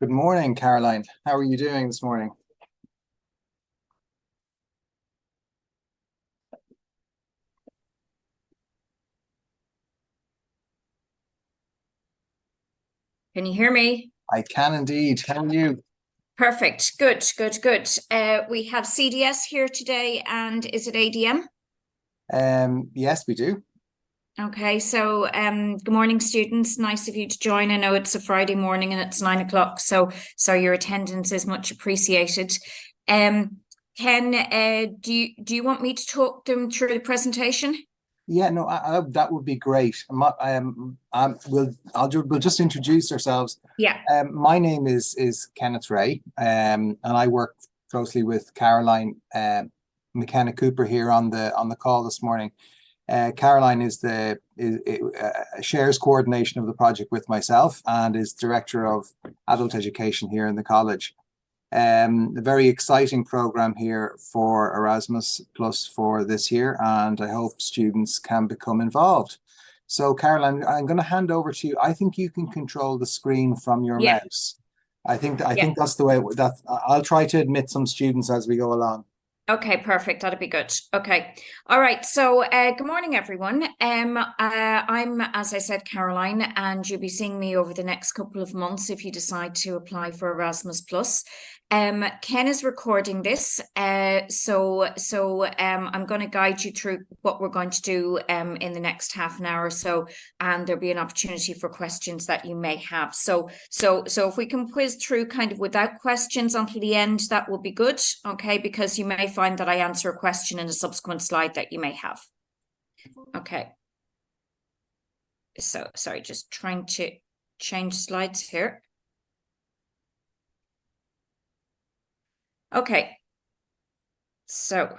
Good morning, Caroline. How are you doing this morning? Can you hear me? I can indeed. How are you? Perfect. Good, good, good. We have CDS here today, and is it ADM? Yes, we do. Okay, so good morning, students. Nice of you to join. I know it's a Friday morning and it's 9 o'clock, so your attendance is much appreciated. Ken, do you want me to talk them through the presentation? Yeah, no, that would be great. We'll just introduce ourselves. Yeah. My name is Kenneth Ray, and I work closely with Caroline McKenna Cooper here on the call this morning. Caroline shares coordination of the project with myself and is director of adult education here in the college. A very exciting program here for Erasmus Plus for this year, and I hope students can become involved. So, Caroline, I'm going to hand over to you. I think you can control the screen from your Yeah. mouse. I think Yeah. that's the way that I'll try to admit some students as we go along. Okay, perfect. That'd be good. Okay. All right. So, good morning, everyone. I'm, as I said, Caroline, and you'll be seeing me over the next couple of months if you decide to apply for Erasmus Plus. Ken is recording this, so I'm going to guide you through what we're going to do in the next half an hour or so, and there'll be an opportunity for questions that you may have. So if we can whiz through kind of without questions until the end, that will be good. Okay, because you may find that I answer a question in a subsequent slide that you may have. Okay. So sorry, just trying to change slides here. Okay. So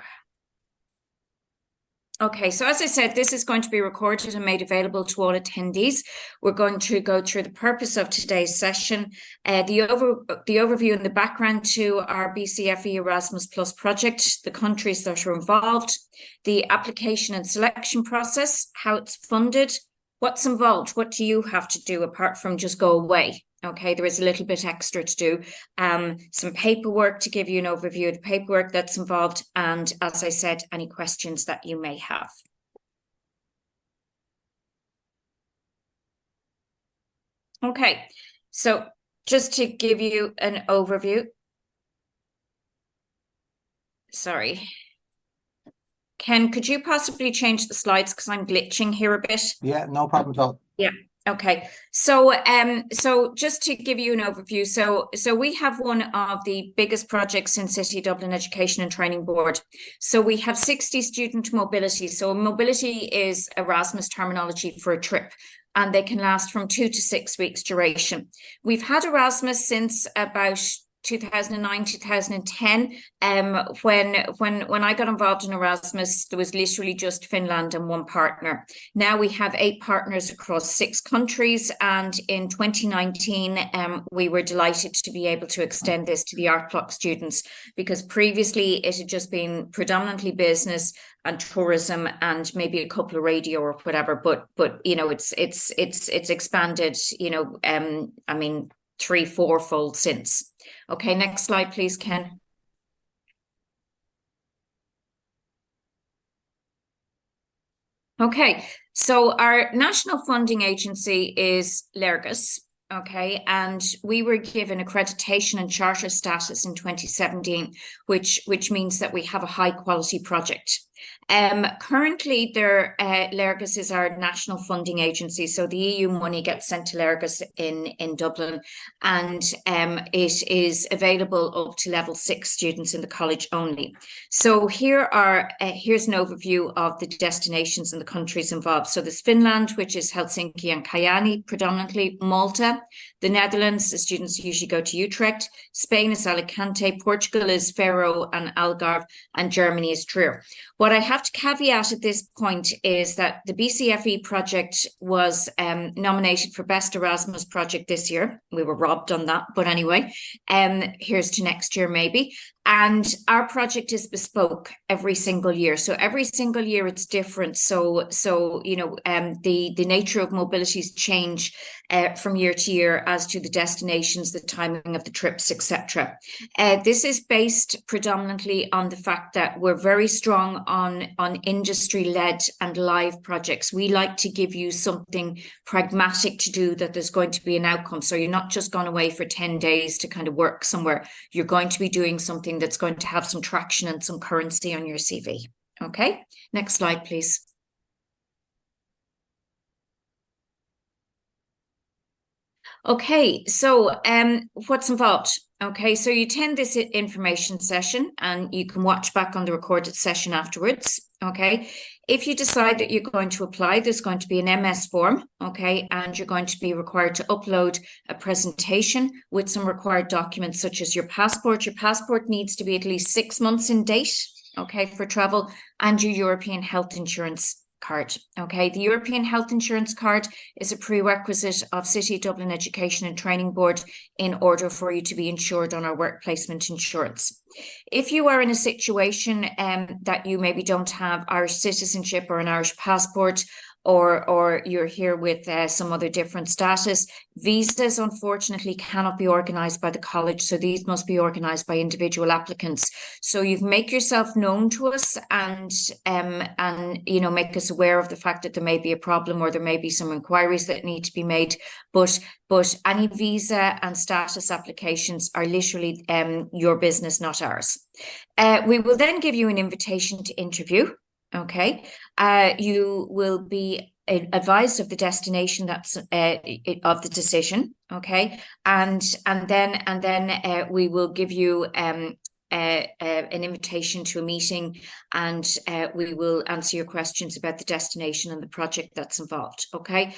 as I said, this is going to be recorded and made available to all attendees. We're going to go through the purpose of today's session, the overview and the background to our BCFE Erasmus Plus project, the countries that are involved, the application and selection process, how it's funded, what's involved, what do you have to do apart from just go away. Okay, there is a little bit extra to do. Some paperwork to give you an overview of the paperwork that's involved. And as I said, any questions that you may have. Okay, so just to give you an overview. Sorry. Ken, could you possibly change the slides because I'm glitching here a bit? Yeah, no problem at all. Yeah. Okay, so just to give you an overview, so we have one of the biggest projects in City Dublin Education and Training Board. So we have 60 student mobility. So mobility is Erasmus terminology for a trip, and they can last from 2 to 6 weeks duration. We've had Erasmus since about 2009, 2010. When I got involved in Erasmus, there was literally just Finland and one partner. Now we have 8 partners across 6 countries, and in 2019, we were delighted to be able to extend this to the Art Block students, because previously it had just been predominantly business and tourism and maybe a couple of radio or whatever. But you know, it's expanded. You know, I mean, 3-4-fold since. Okay, next slide, please, Ken. Okay, so our national funding agency is Lergus. Okay, and we were given accreditation and charter status in 2017, which means that we have a high quality project. Currently, Lergus is our national funding agency, so the EU money gets sent to Lergus in Dublin, and it is available up to level 6 students in the college only. So here's an overview of the destinations and the countries involved. So there's Finland, which is Helsinki and Kajaani, predominantly Malta. The Netherlands, the students usually go to Utrecht. Spain is Alicante. Portugal is Faro and Algarve, and Germany is Trier. What I have to caveat at this point is that the BCFE project was nominated for Best Erasmus Project this year. We were robbed on that, but anyway, here's to next year maybe. And our project is bespoke every single year. So every single year it's different. So you know, the nature of mobilities change from year to year as to the destinations, the timing of the trips, etc. This is based predominantly on the fact that we're very strong on industry-led and live projects. We like to give you something pragmatic to do, that there's going to be an outcome. So you're not just gone away for 10 days to kind of work somewhere. You're going to be doing something that's going to have some traction and some currency on your CV. Okay, next slide, please. Okay, so what's involved? Okay, so you attend this information session and you can watch back on the recorded session afterwards. Okay, if you decide that you're going to apply, there's going to be an MS form. Okay, and you're going to be required to upload a presentation with some required documents such as your passport. Your passport needs to be at least 6 months in date, okay, for travel, and your European health insurance card. Okay, the European health insurance card is a prerequisite of City of Dublin Education and Training Board in order for you to be insured on our work placement insurance. If you are in a situation that you maybe don't have Irish citizenship or an Irish passport, or you're here with some other different status, visas unfortunately cannot be organised by the college, so these must be organised by individual applicants. So you make yourself known to us and you know, make us aware of the fact that there may be a problem or there may be some inquiries that need to be made. But any visa and status applications are literally your business, not ours. We will then give you an invitation to interview. Okay, you will be advised of the destination that's of the decision. Okay, and then we will give you an invitation to a meeting, and we will answer your questions about the destination and the project that's involved. Okay,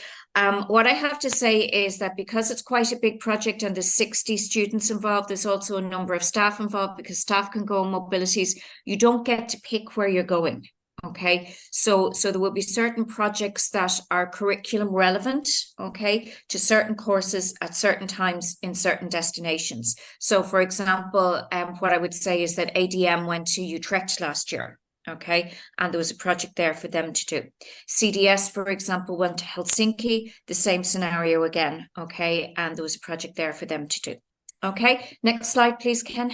what I have to say is that because it's quite a big project and there's 60 students involved, there's also a number of staff involved, because staff can go on mobilities. You don't get to pick where you're going. Okay, so there will be certain projects that are curriculum relevant, okay, to certain courses at certain times in certain destinations. So for example, what I would say is that ADM went to Utrecht last year. Okay, and there was a project there for them to do. CDS, for example, went to Helsinki, the same scenario again. Okay, and there was a project there for them to do. Okay, next slide, please, Ken.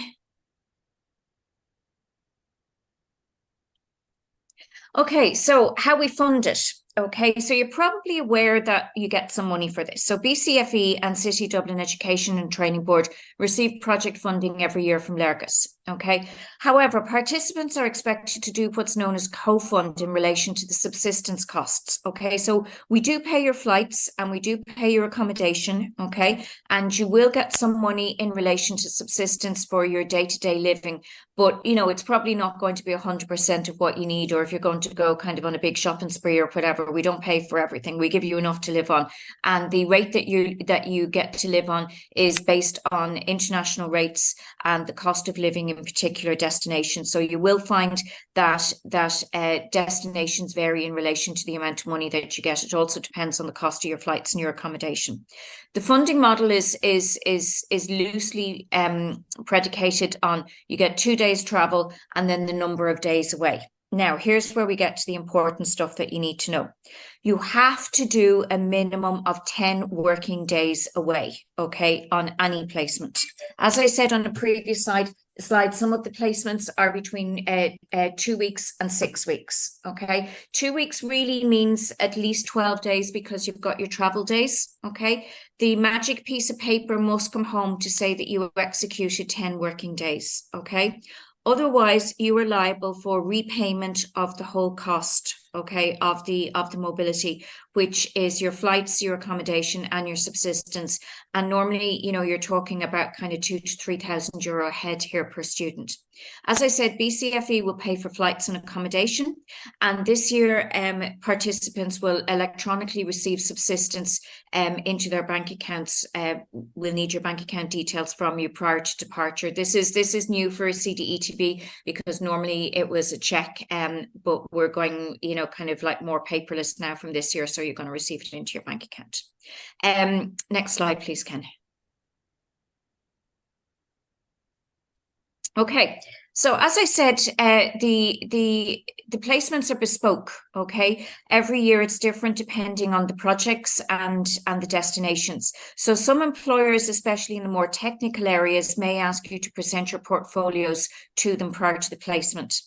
Okay, so how we fund it. Okay, so you're probably aware that you get some money for this. So BCFE and City Dublin Education and Training Board receive project funding every year from Lergus. Okay, however, participants are expected to do what's known as co-fund in relation to the subsistence costs. Okay, so we do pay your flights and we do pay your accommodation. Okay, and you will get some money in relation to subsistence for your day-to-day living. But, you know, it's probably not going to be 100% of what you need, or if you're going to go kind of on a big shopping spree or whatever, we don't pay for everything. We give you enough to live on. And the rate that you get to live on is based on international rates and the cost of living in particular destinations. So you will find that destinations vary in relation to the amount of money that you get. It also depends on the cost of your flights and your accommodation. The funding model is loosely predicated on you get 2 days travel and then the number of days away. Now, here's where we get to the important stuff that you need to know. You have to do a minimum of 10 working days away, okay, on any placement. As I said on the previous slide, some of the placements are between 2 weeks and 6 weeks, okay? 2 weeks really means at least 12 days because you've got your travel days, okay? The magic piece of paper must come home to say that you have executed 10 working days, okay? Otherwise, you are liable for repayment of the whole cost, okay, of the mobility, which is your flights, your accommodation, and your subsistence. And normally, you know, you're talking about kind of €2,000 to €3,000 a head here per student. As I said, BCFE will pay for flights and accommodation. And this year, participants will electronically receive subsistence into their bank accounts. We'll need your bank account details from you prior to departure. This is new for CDE2B because normally it was a check, but we're going, you know, kind of like more paperless now from this year. So you're going to receive it into your bank account. Next slide, please, Ken. Okay, So as I said, the placements are bespoke. Okay, every year it's different depending on the projects and the destinations. So some employers, especially in the more technical areas, may ask you to present your portfolios to them prior to the placement.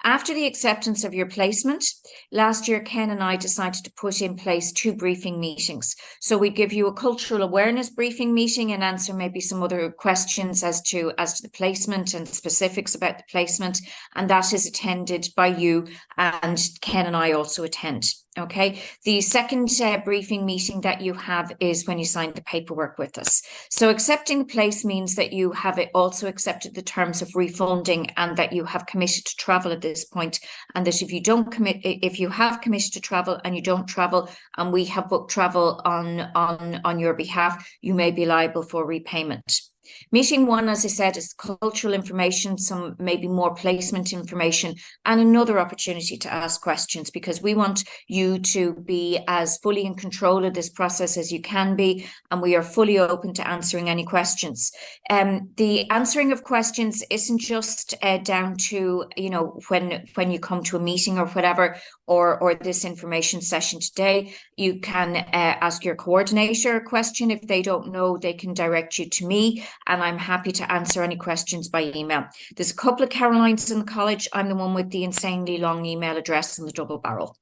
After the acceptance of your placement, last year, Ken and I decided to put in place 2 briefing meetings. So we give you a cultural awareness briefing meeting and answer maybe some other questions as to the placement and specifics about the placement. And that is attended by you, and Ken and I also attend. Okay. The second briefing meeting that you have is when you sign the paperwork with us. So accepting the place means that you have also accepted the terms of refunding and that you have committed to travel at this point, and that if you don't commit, if you have committed to travel and you don't travel and we have booked travel on your behalf, you may be liable for repayment. Meeting 1, as I said, is cultural information, some maybe more placement information, and another opportunity to ask questions, because we want you to be as fully in control of this process as you can be, and we are fully open to answering any questions. The answering of questions isn't just down to, you know, when you come to a meeting or whatever, or this information session today. You can ask your coordinator a question. If they don't know, they can direct you to me, and I'm happy to answer any questions by email. There's a couple of Carolines in the college. I'm the one with the insanely long email address and the double barrel.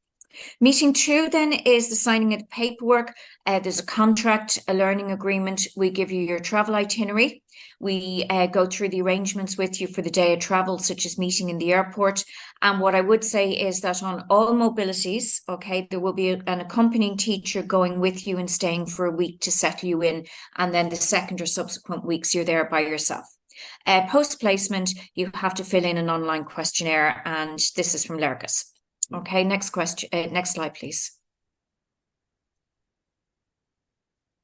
Meeting 2 then is the signing of the paperwork. There's a contract, a learning agreement. We give you your travel itinerary. We go through the arrangements with you for the day of travel, such as meeting in the airport. And what I would say is that on all mobilities, okay, there will be an accompanying teacher going with you and staying for a week to settle you in. And then the second or subsequent weeks, you're there by yourself. Post-placement, you have to fill in an online questionnaire, and this is from Lergus. Okay, next question, next slide, please.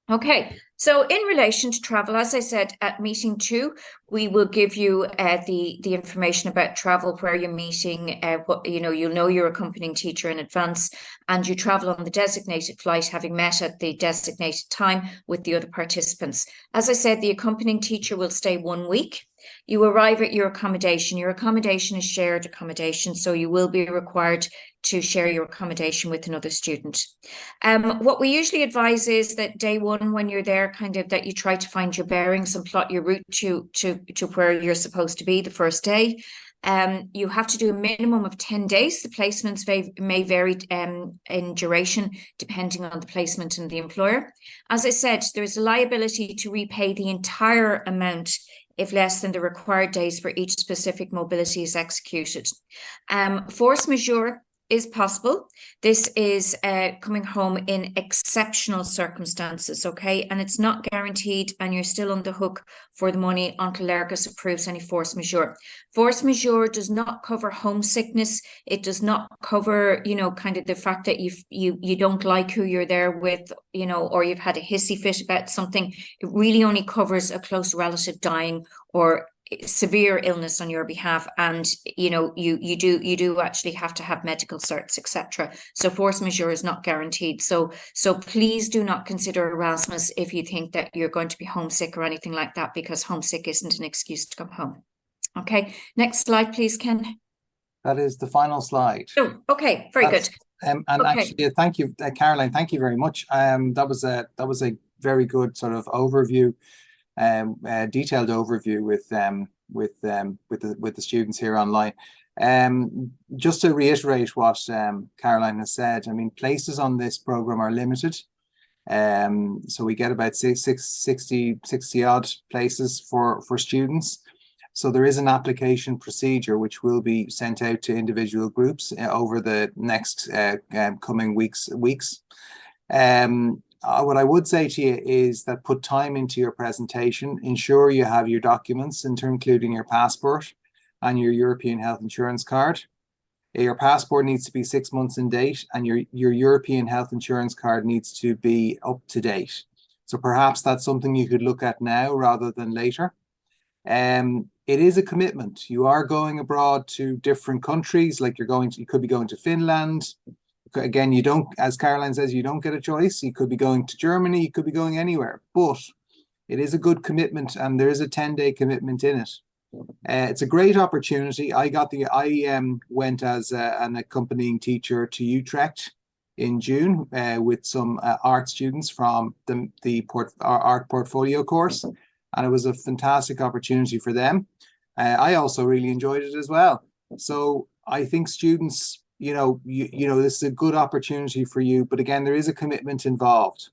Okay, so in relation to travel, as I said, at meeting 2, we will give you the information about travel, where you're meeting, what, you know, you'll know your accompanying teacher in advance, and you travel on the designated flight, having met at the designated time with the other participants. As I said, the accompanying teacher will stay 1 week. You arrive at your accommodation. Your accommodation is shared accommodation, so you will be required to share your accommodation with another student. What we usually advise is that day 1, when you're there, kind of that you try to find your bearings and plot your route to where you're supposed to be the first day. You have to do a minimum of 10 days. The placements may vary in duration depending on the placement and the employer. As I said, there's a liability to repay the entire amount if less than the required days for each specific mobility is executed. Force majeure is possible. This is coming home in exceptional circumstances, okay? And it's not guaranteed, and you're still on the hook for the money until Lergus approves any force majeure. Force majeure does not cover homesickness. It does not cover, you know, kind of the fact that you don't like who you're there with, you know, or you've had a hissy fit about something. It really only covers a close relative dying or severe illness on your behalf, and you know you do actually have to have medical certs, etc. So force majeure is not guaranteed. So please do not consider Erasmus if you think that you're going to be homesick or anything like that, because homesick isn't an excuse to come home. Okay, next slide, please, Ken. That is the final slide. Oh, okay, very good. And okay. Actually, thank you, Caroline. Thank you very much. That was a very good sort of overview. Detailed overview with the students here online. Just to reiterate what Caroline has said, I mean, places on this program are limited. So we get about 60 odd places for students. So there is an application procedure which will be sent out to individual groups over the next coming weeks. What I would say to you is that put time into your presentation. Ensure you have your documents, including your passport and your European health insurance card. Your passport needs to be 6 months in date, and your European health insurance card needs to be up to date. So perhaps that's something you could look at now rather than later. It is a commitment. You are going abroad to different countries, like you could be going to Finland. Again, you don't, as Caroline says, you don't get a choice. You could be going to Germany, you could be going anywhere, but it is a good commitment, and there is a 10-day commitment in it. It's a great opportunity. I went as an accompanying teacher to Utrecht in June with some art students from the art portfolio course, and it was a fantastic opportunity for them. I also really enjoyed it as well. So I think students, this is a good opportunity for you, but again, there is a commitment involved.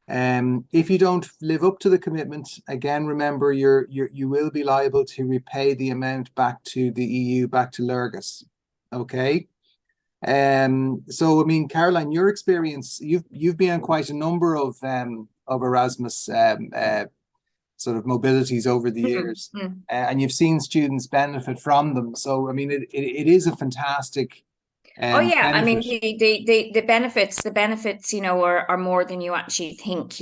If you don't live up to the commitment, again, remember you will be liable to repay the amount back to the EU, back to Lurgus. Okay. So I mean, Caroline, your experience, you've been on quite a number of Erasmus sort of mobilities over the years, and you've seen students benefit from them. So I mean, it is a fantastic Oh yeah, I mean benefit. the benefits, are more than you actually think.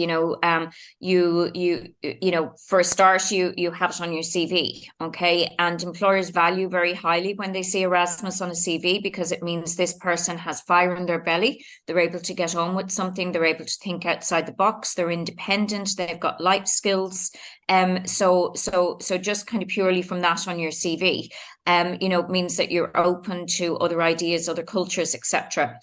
For a start, you have it on your CV, okay? And employers value very highly when they see Erasmus on a CV, because it means this person has fire in their belly. They're able to get on with something. They're able to think outside the box. They're independent. They've got life skills. So just kind of purely from that on your CV. Means that you're open to other ideas, other cultures, etc.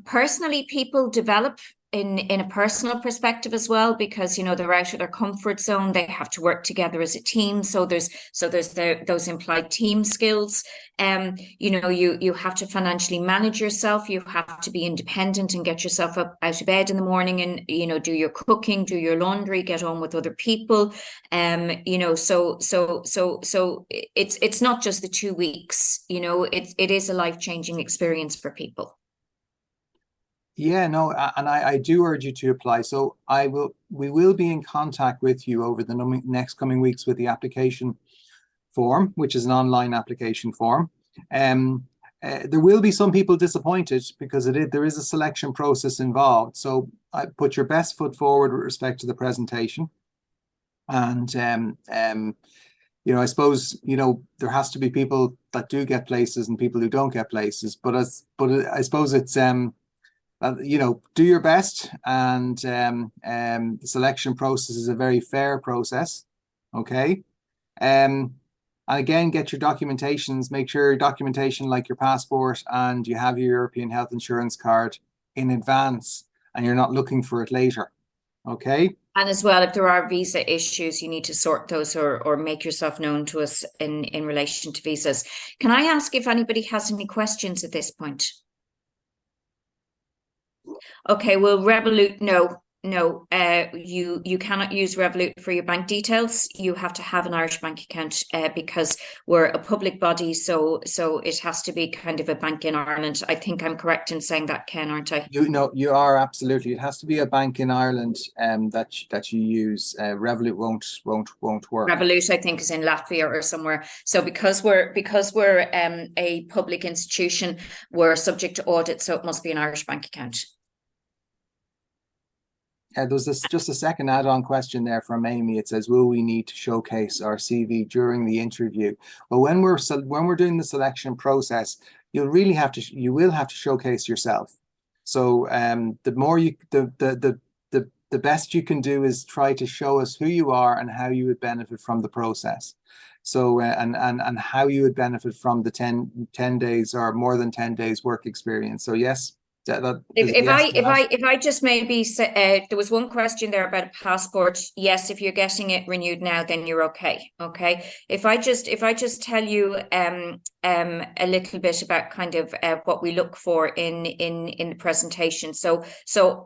Personally, people develop in a personal perspective as well, because they're out of their comfort zone. They have to work together as a team. So there's those implied team skills. You have to financially manage yourself. You have to be independent and get yourself up out of bed in the morning, and do your cooking, do your laundry, get on with other people. So it's not just the 2 weeks. It is a life-changing experience for people. Yeah, no, and I do urge you to apply. So we will be in contact with you over the next coming weeks with the application form, which is an online application form. There will be some people disappointed because there is a selection process involved. So I put your best foot forward with respect to the presentation. And I suppose there has to be people that do get places and people who don't get places. But I suppose it's do your best, and the selection process is a very fair process. Okay. And again, get your documentations, make sure your documentation like your passport and you have your European health insurance card in advance, and you're not looking for it later. Okay. And as well, if there are visa issues, you need to sort those or make yourself known to us in relation to visas. Can I ask if anybody has any questions at this point? Okay, well, Revolut, no, you cannot use Revolut for your bank details. You have to have an Irish bank account because we're a public body, so it has to be kind of a bank in Ireland. I think I'm correct in saying that, Ken, aren't I? You are absolutely. It has to be a bank in Ireland that you use. Revolut won't work. Revolut, I think, is in Latvia or somewhere. So because we're a public institution, we're subject to audit, so it must be an Irish bank account. There's just a second add-on question there from Amy. It says, will we need to showcase our CV during the interview? Well, when we're doing the selection process, you will have to showcase yourself. So the best you can do is try to show us who you are and how you would benefit from the process. So and how you would benefit from the 10 days or more than 10 days work experience. So yes. If I just maybe say, there was one question there about a passport. Yes, if you're getting it renewed now, then you're okay. Okay. If I just tell you a little bit about kind of what we look for in the presentation. So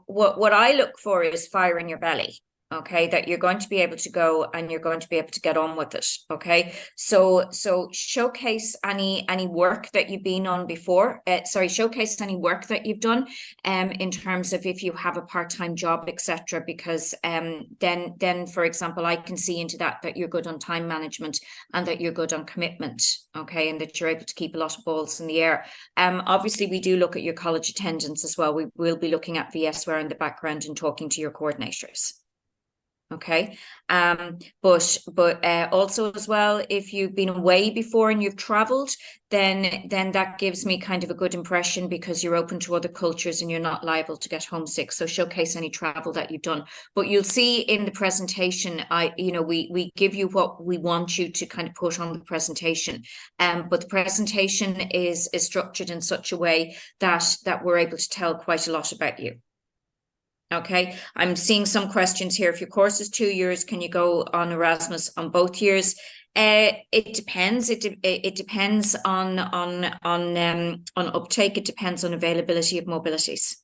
what I look for is fire in your belly. Okay, that you're going to be able to go and you're going to be able to get on with it. Okay, so showcase any work that you've been on before. Showcase any work that you've done in terms of if you have a part-time job, etc. Because then for example, I can see into that you're good on time management and that you're good on commitment. Okay, and that you're able to keep a lot of balls in the air. Obviously we do look at your college attendance as well. We will be looking at VSWare in the background and talking to your coordinators. Okay. But also as well, if you've been away before and you've traveled, then that gives me kind of a good impression, because you're open to other cultures and you're not liable to get homesick. So showcase any travel that you've done. But you'll see in the presentation, we give you what we want you to kind of put on the presentation. But the presentation is structured in such a way that we're able to tell quite a lot about you. Okay, I'm seeing some questions here. If your course is 2 years, can you go on Erasmus on both years? It depends. It depends on uptake. It depends on availability of mobilities.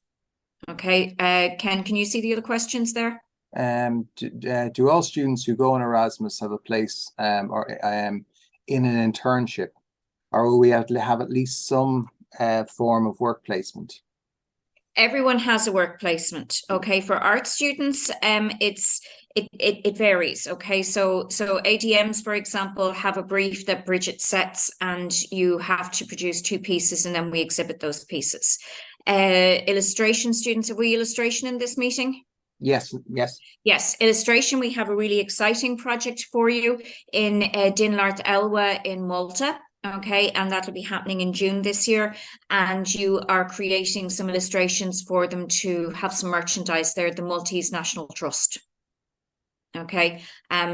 Okay, Ken, can you see the other questions there? Do all students who go on Erasmus have a place in an internship, or will we have to have at least some form of work placement? Everyone has a work placement. Okay, for art students, it varies. Okay, so ADMs, for example, have a brief that Bridget sets, and you have to produce 2 pieces, and then we exhibit those pieces. Illustration students, are we illustration in this meeting? Yes. Yes, illustration. We have a really exciting project for you in Dinlart Elwa in Malta. Okay, and that'll be happening in June this year. And you are creating some illustrations for them to have some merchandise there, the Maltese National Trust. Okay,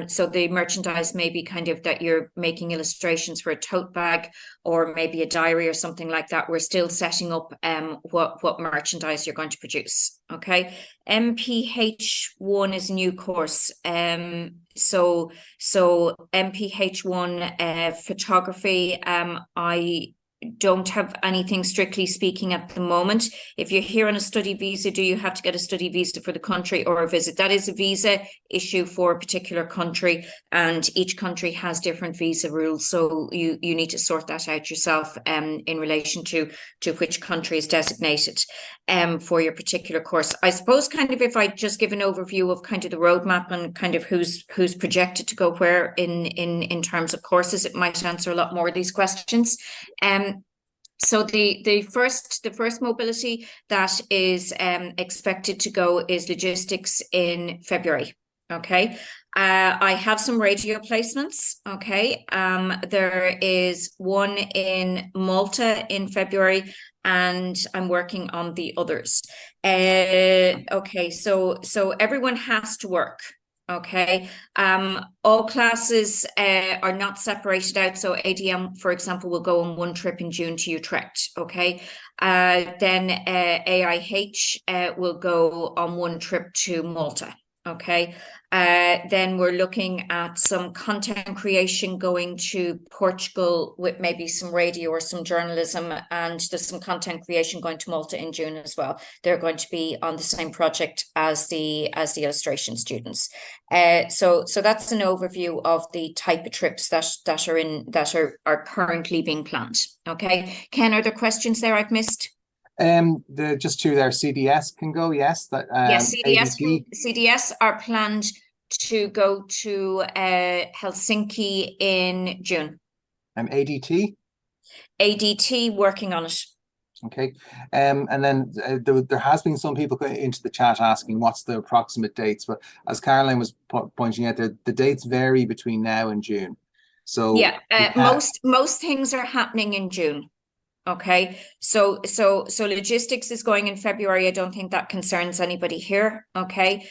so the merchandise may be kind of that you're making illustrations for a tote bag, or maybe a diary or something like that. We're still setting up what merchandise you're going to produce. Okay, MPH1 is a new course. So MPH1 photography. I don't have anything strictly speaking at the moment. If you're here on a study visa, do you have to get a study visa for the country or a visit? That is a visa issue for a particular country, and each country has different visa rules. So you need to sort that out yourself in relation to which country is designated for your particular course. I suppose kind of if I just give an overview of kind of the roadmap and kind of who's projected to go where in terms of courses, it might answer a lot more of these questions. So the first mobility that is expected to go is logistics in February. Okay, I have some radio placements. Okay, there is one in Malta in February, and I'm working on the others. Okay, so everyone has to work. Okay, all classes are not separated out. So ADM, for example, will go on one trip in June to Utrecht. Okay, then AIH will go on one trip to Malta. Okay, then we're looking at some content creation going to Portugal with maybe some radio or some journalism, and there's some content creation going to Malta in June as well. They're going to be on the same project as the illustration students. So that's an overview of the type of trips that are currently being planned. Okay, Ken, are there questions there I've missed? The just 2 there. CDS can go, yes. That yes, ADT. CDS are planned to go to Helsinki in June. ADT? ADT working on it. Okay, and then there has been some people going into the chat asking what's the approximate dates, but as Caroline was pointing out, the dates vary between now and June. So yeah, most things are happening in June. Okay, so logistics is going in February. I don't think that concerns anybody here. Okay,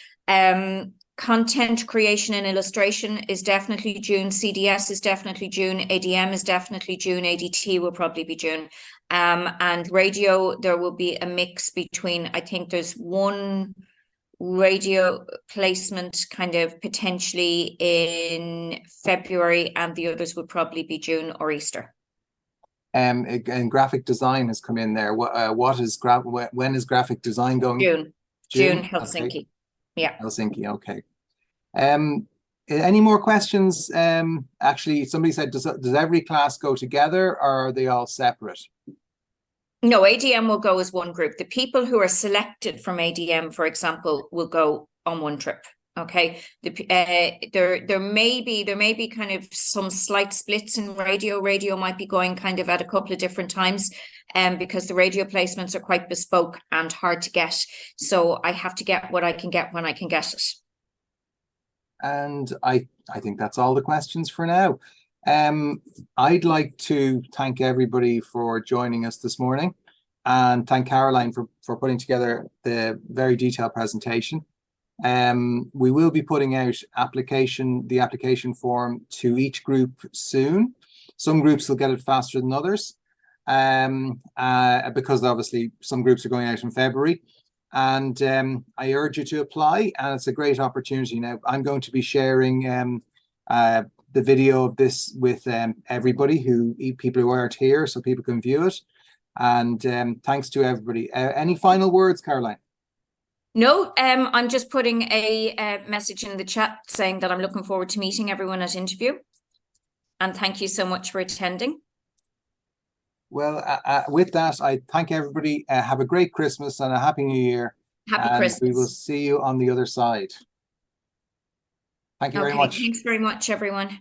content creation and illustration is definitely June. CDS is definitely June. ADM is definitely June. ADT will probably be June. And radio, there will be a mix between, I think there's one radio placement kind of potentially in February, and the others would probably be June or Easter. And graphic design has come in there. When is graphic design going? June, Helsinki. Okay. Yeah. Helsinki, okay. Any more questions? Actually, somebody said, does every class go together, or are they all separate? No, ADM will go as one group. The people who are selected from ADM, for example, will go on one trip. Okay, there may be kind of some slight splits in radio. Radio might be going kind of at a couple of different times, because the radio placements are quite bespoke and hard to get. So I have to get what I can get when I can get it. And I think that's all the questions for now. I'd like to thank everybody for joining us this morning, and thank Caroline for putting together the very detailed presentation. We will be putting out the application form to each group soon. Some groups will get it faster than others, because obviously some groups are going out in February. And I urge you to apply, and it's a great opportunity. Now, I'm going to be sharing the video of this with everybody, people who aren't here, so people can view it. And thanks to everybody. Any final words, Caroline? No, I'm just putting a message in the chat saying that I'm looking forward to meeting everyone at interview. And thank you so much for attending. Well, with that, I thank everybody. Have a great Christmas and a Happy New Year. Happy and Christmas. We will see you on the other side. Thank you very much. Thanks very much, everyone.